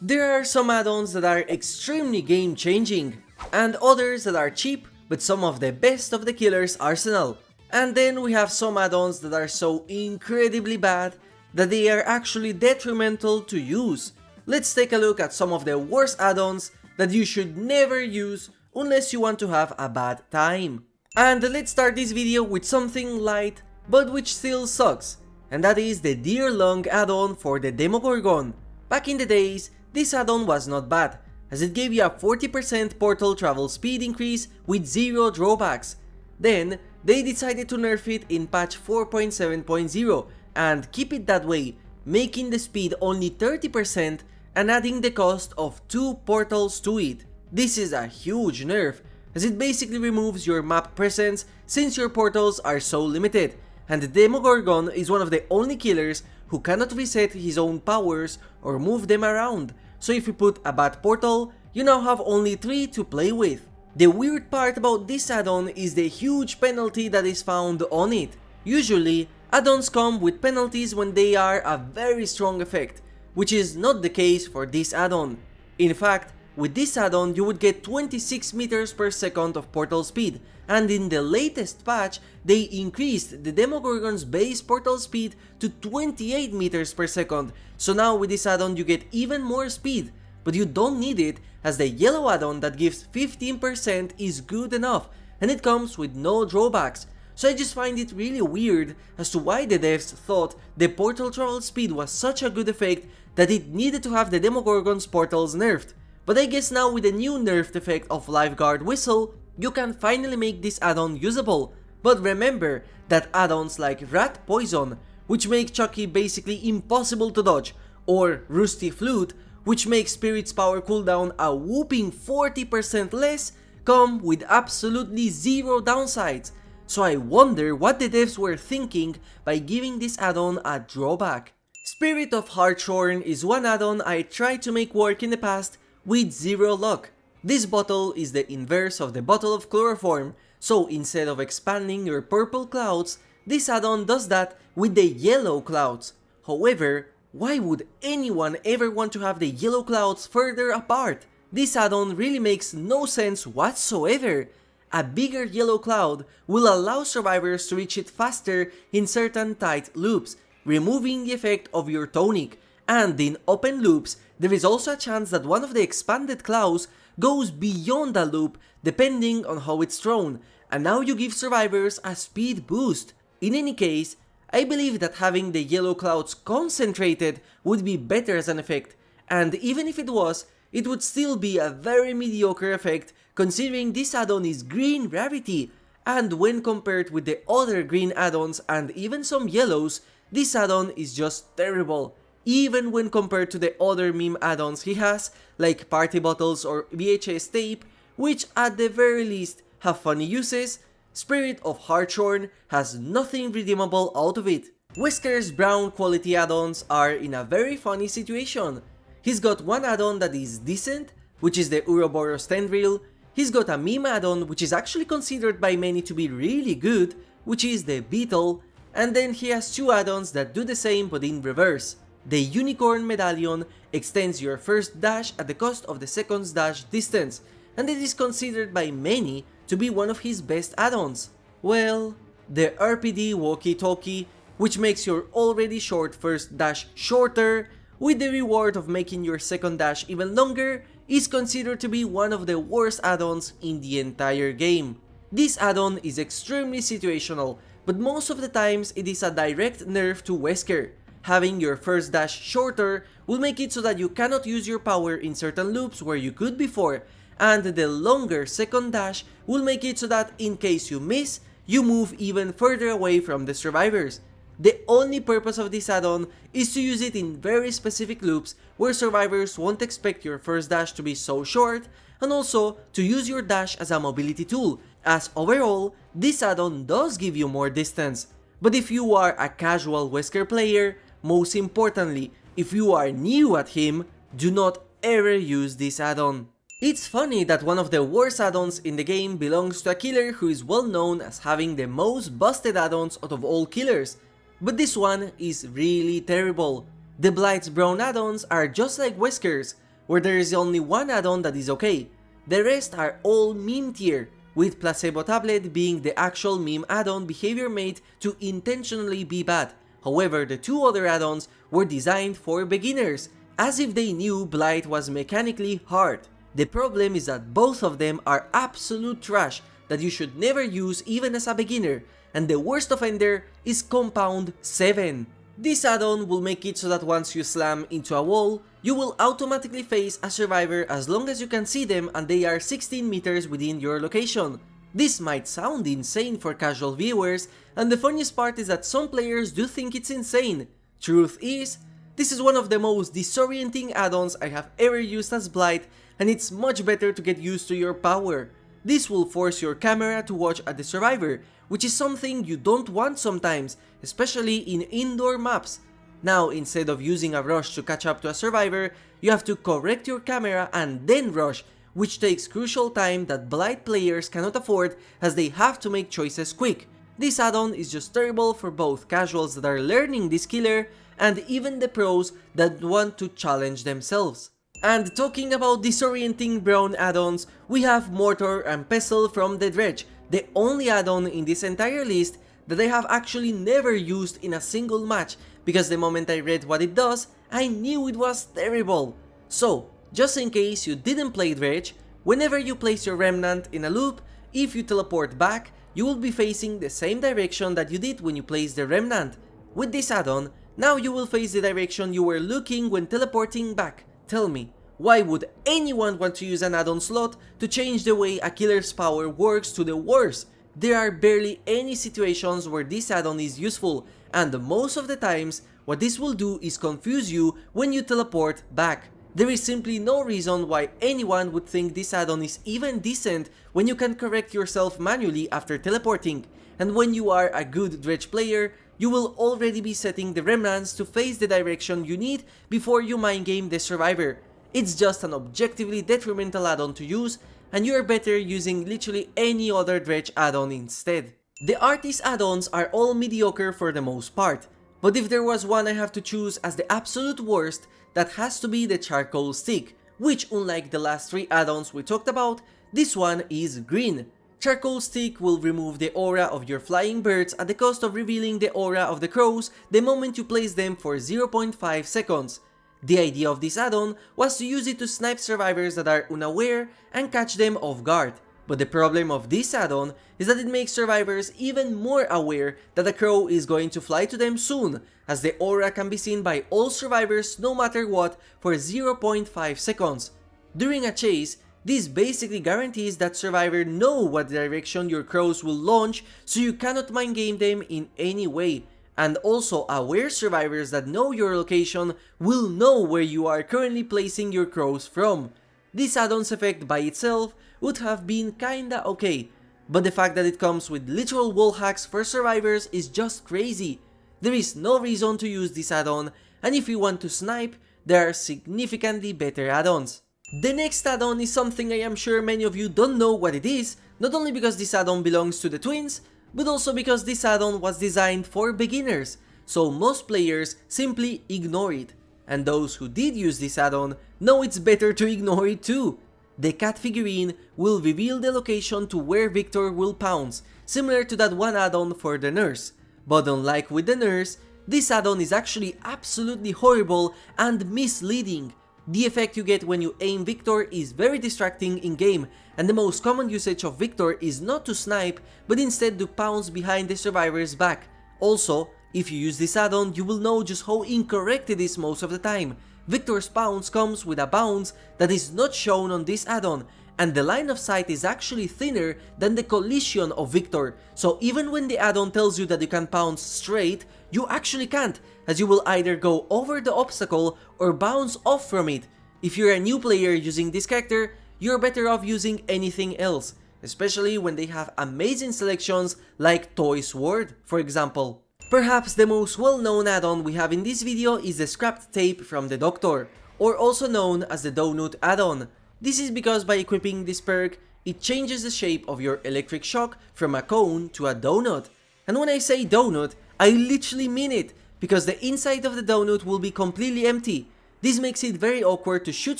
There are some add-ons that are extremely game changing, and others that are cheap but some of the best of the killer's arsenal. And then we have some add-ons that are so incredibly bad that they are actually detrimental to use. Let's take a look at some of the worst add-ons that you should never use unless you want to have a bad time. And let's start this video with something light but which still sucks, and that is the Deer Lung add-on for the Demogorgon. Back in the days, this add-on was not bad, as it gave you a 40% portal travel speed increase with zero drawbacks. Then, they decided to nerf it in patch 4.7.0 and keep it that way, making the speed only 30% and adding the cost of 2 portals to it. This is a huge nerf, as it basically removes your map presence since your portals are so limited, and the Demogorgon is one of the only killers who cannot reset his own powers or move them around, so if you put a bad portal, you now have only 3 to play with. The weird part about this add-on is the huge penalty that is found on it. Usually, add-ons come with penalties when they are a very strong effect, which is not the case for this add-on. In fact, with this add-on you would get 26 meters per second of portal speed, and in the latest patch they increased the Demogorgon's base portal speed to 28 meters per second, so now with this add-on you get even more speed, but you don't need it as the yellow add-on that gives 15% is good enough, and it comes with no drawbacks. So I just find it really weird as to why the devs thought the portal travel speed was such a good effect that it needed to have the Demogorgon's portals nerfed. But I guess now with the new nerfed effect of Lifeguard Whistle, you can finally make this add-on usable. But remember that add-ons like Rat Poison, which make Chucky basically impossible to dodge, or Rusty Flute, which makes Spirit's power cooldown a whopping 40% less, come with absolutely zero downsides. So I wonder what the devs were thinking by giving this add-on a drawback. Spirit of Hartshorn is one add-on I tried to make work in the past with zero luck. This bottle is the inverse of the bottle of chloroform, so instead of expanding your purple clouds, this add-on does that with the yellow clouds. However, why would anyone ever want to have the yellow clouds further apart? This add-on really makes no sense whatsoever. A bigger yellow cloud will allow survivors to reach it faster in certain tight loops, removing the effect of your tonic, and in open loops, there is also a chance that one of the expanded clouds goes beyond a loop depending on how it's thrown, and now you give survivors a speed boost. In any case, I believe that having the yellow clouds concentrated would be better as an effect, and even if it was, it would still be a very mediocre effect considering this add-on is green rarity, and when compared with the other green add-ons and even some yellows, this add-on is just terrible. Even when compared to the other meme add-ons he has, like party bottles or VHS tape, which at the very least have funny uses, Spirit of Hartshorn has nothing redeemable out of it. Wesker's brown quality add-ons are in a very funny situation. He's got one add-on that is decent, which is the Ouroboros Tendril. He's got a meme add-on which is actually considered by many to be really good, which is the Beetle, and then he has 2 add-ons that do the same but in reverse. The Unicorn Medallion extends your first dash at the cost of the second's dash distance, and it is considered by many to be one of his best add-ons. Well, the RPD Walkie Talkie, which makes your already short first dash shorter, with the reward of making your second dash even longer, is considered to be one of the worst add-ons in the entire game. This add-on is extremely situational, but most of the times it is a direct nerf to Wesker. Having your first dash shorter will make it so that you cannot use your power in certain loops where you could before, and the longer second dash will make it so that in case you miss, you move even further away from the survivors. The only purpose of this add-on is to use it in very specific loops where survivors won't expect your first dash to be so short, and also to use your dash as a mobility tool, as overall, this add-on does give you more distance. But if you are a casual Wesker player, most importantly, if you are new at him, do not ever use this add-on. It's funny that one of the worst add-ons in the game belongs to a killer who is well known as having the most busted add-ons out of all killers, but this one is really terrible. The Blight's brown add-ons are just like Wesker's, where there is only one add-on that is okay. The rest are all meme tier, with Placebo Tablet being the actual meme add-on Behaviour made to intentionally be bad. However, the two other add-ons were designed for beginners, as if they knew Blight was mechanically hard. The problem is that both of them are absolute trash that you should never use even as a beginner, and the worst offender is Compound 7. This add-on will make it so that once you slam into a wall, you will automatically face a survivor as long as you can see them and they are 16 meters within your location. This might sound insane for casual viewers, and the funniest part is that some players do think it's insane. Truth is, this is one of the most disorienting add-ons I have ever used as Blight, and it's much better to get used to your power. This will force your camera to watch at the survivor, which is something you don't want sometimes, especially in indoor maps. Now, instead of using a rush to catch up to a survivor, you have to correct your camera and then rush, which takes crucial time that Blight players cannot afford as they have to make choices quick. This add-on is just terrible for both casuals that are learning this killer and even the pros that want to challenge themselves. And talking about disorienting brown add-ons, we have Mortar and Pestle from the Dredge, the only add-on in this entire list that I have actually never used in a single match, because the moment I read what it does, I knew it was terrible. So, just in case you didn't play Dredge, whenever you place your remnant in a loop, if you teleport back, you will be facing the same direction that you did when you placed the remnant. With this add-on, now you will face the direction you were looking when teleporting back. Tell me, why would anyone want to use an add-on slot to change the way a killer's power works to the worse? There are barely any situations where this add-on is useful, and most of the times, what this will do is confuse you when you teleport back. There is simply no reason why anyone would think this add-on is even decent when you can correct yourself manually after teleporting, and when you are a good Dredge player, you will already be setting the remnants to face the direction you need before you mind game the survivor. It's just an objectively detrimental add-on to use, and you are better using literally any other Dredge add-on instead. The artist add-ons are all mediocre for the most part, but if there was one I have to choose as the absolute worst, that has to be the charcoal stick, which unlike the last three add-ons we talked about, this one is green. Charcoal stick will remove the aura of your flying birds at the cost of revealing the aura of the crows the moment you place them for 0.5 seconds. The idea of this add-on was to use it to snipe survivors that are unaware and catch them off guard. But the problem of this add-on is that it makes survivors even more aware that a crow is going to fly to them soon, as the aura can be seen by all survivors no matter what for 0.5 seconds. During a chase, this basically guarantees that survivors know what direction your crows will launch, so you cannot mind game them in any way. And also, aware survivors that know your location will know where you are currently placing your crows from. This add-on's effect by itself would have been kinda okay, but the fact that it comes with literal wall hacks for survivors is just crazy. There is no reason to use this add-on, and if you want to snipe, there are significantly better add-ons. The next add-on is something I am sure many of you don't know what it is, not only because this add-on belongs to the twins, but also because this add-on was designed for beginners, so most players simply ignore it. And those who did use this add-on know it's better to ignore it too. The cat figurine will reveal the location to where Victor will pounce, similar to that one add-on for the nurse. But unlike with the nurse, this add-on is actually absolutely horrible and misleading. The effect you get when you aim Victor is very distracting in-game, and the most common usage of Victor is not to snipe, but instead to pounce behind the survivor's back. Also, if you use this add-on, you will know just how incorrect it is most of the time. Victor's pounce comes with a bounce that is not shown on this add-on, and the line of sight is actually thinner than the collision of Victor, so even when the add-on tells you that you can pounce straight, you actually can't, as you will either go over the obstacle or bounce off from it. If you're a new player using this character, you're better off using anything else, especially when they have amazing selections like Toy Sword, for example. Perhaps the most well-known add-on we have in this video is the scrapped tape from the Doctor, or also known as the Donut add-on. This is because by equipping this perk, it changes the shape of your electric shock from a cone to a donut. And when I say donut, I literally mean it, because the inside of the donut will be completely empty. This makes it very awkward to shoot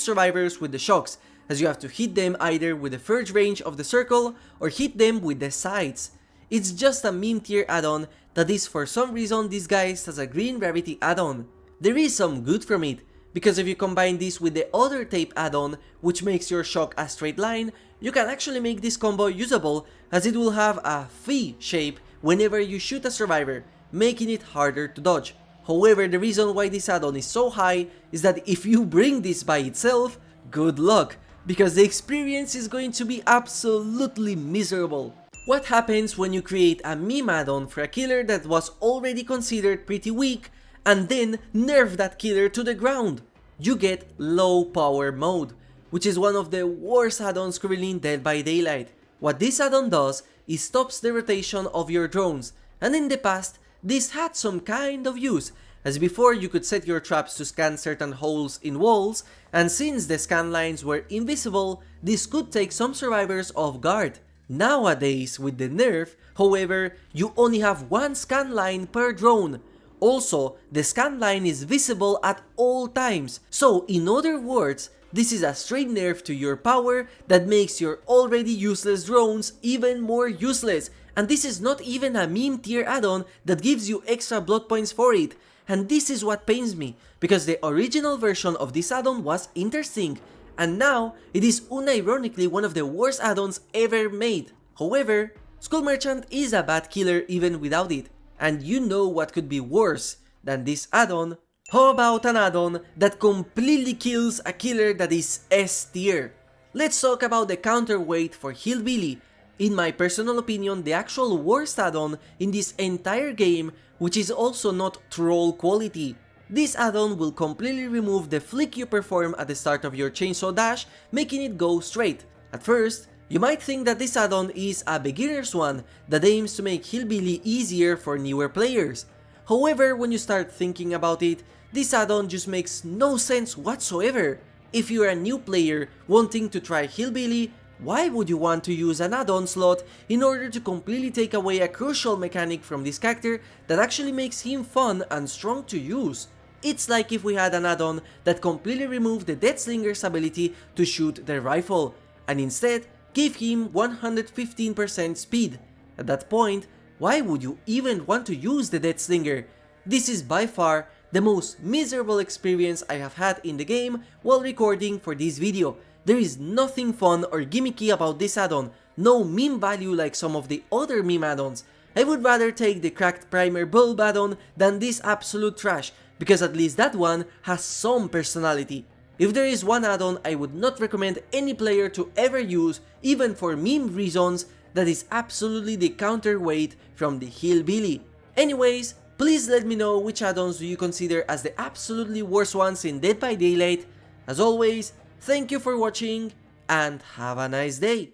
survivors with the shocks, as you have to hit them either with the first range of the circle or hit them with the sides. It's just a meme tier add-on that is for some reason disguised as a green rarity add-on. There is some good from it, because if you combine this with the other tape add-on, which makes your shock a straight line, you can actually make this combo usable, as it will have a V shape whenever you shoot a survivor, making it harder to dodge. However, the reason why this add-on is so high is that if you bring this by itself, good luck, because the experience is going to be absolutely miserable. What happens when you create a meme add-on for a killer that was already considered pretty weak and then nerf that killer to the ground? You get low power mode, which is one of the worst add-ons currently in Dead by Daylight. What this add-on does is stops the rotation of your drones, and in the past this had some kind of use, as before you could set your traps to scan certain holes in walls, and since the scan lines were invisible, this could take some survivors off guard. Nowadays, with the nerf, however, you only have one scan line per drone. Also, the scan line is visible at all times, so in other words, this is a straight nerf to your power that makes your already useless drones even more useless. And this is not even a meme tier add-on that gives you extra blood points for it. And this is what pains me, because the original version of this add-on was interesting, and now it is unironically one of the worst add-ons ever made. However, Skull Merchant is a bad killer even without it, and you know what could be worse than this add-on? How about an add-on that completely kills a killer that is S tier? Let's talk about the Counterweight for Hillbilly. In my personal opinion, the actual worst add-on in this entire game, which is also not troll quality. This add-on will completely remove the flick you perform at the start of your chainsaw dash, making it go straight. At first, you might think that this add-on is a beginner's one that aims to make Hillbilly easier for newer players. However, when you start thinking about it, this add-on just makes no sense whatsoever. If you're a new player wanting to try Hillbilly, why would you want to use an add-on slot in order to completely take away a crucial mechanic from this character that actually makes him fun and strong to use? It's like if we had an add-on that completely removed the Deathslinger's ability to shoot the rifle, and instead gave him 115% speed. At that point, why would you even want to use the Deathslinger? This is by far the most miserable experience I have had in the game while recording for this video. There is nothing fun or gimmicky about this add-on, no meme value like some of the other meme add-ons. I would rather take the cracked primer bulb add-on than this absolute trash, because at least that one has some personality. If there is one add-on I would not recommend any player to ever use, even for meme reasons, that is absolutely the Counterweight from the Hillbilly. Anyways, please let me know which add-ons do you consider as the absolutely worst ones in Dead by Daylight. As always, thank you for watching and have a nice day.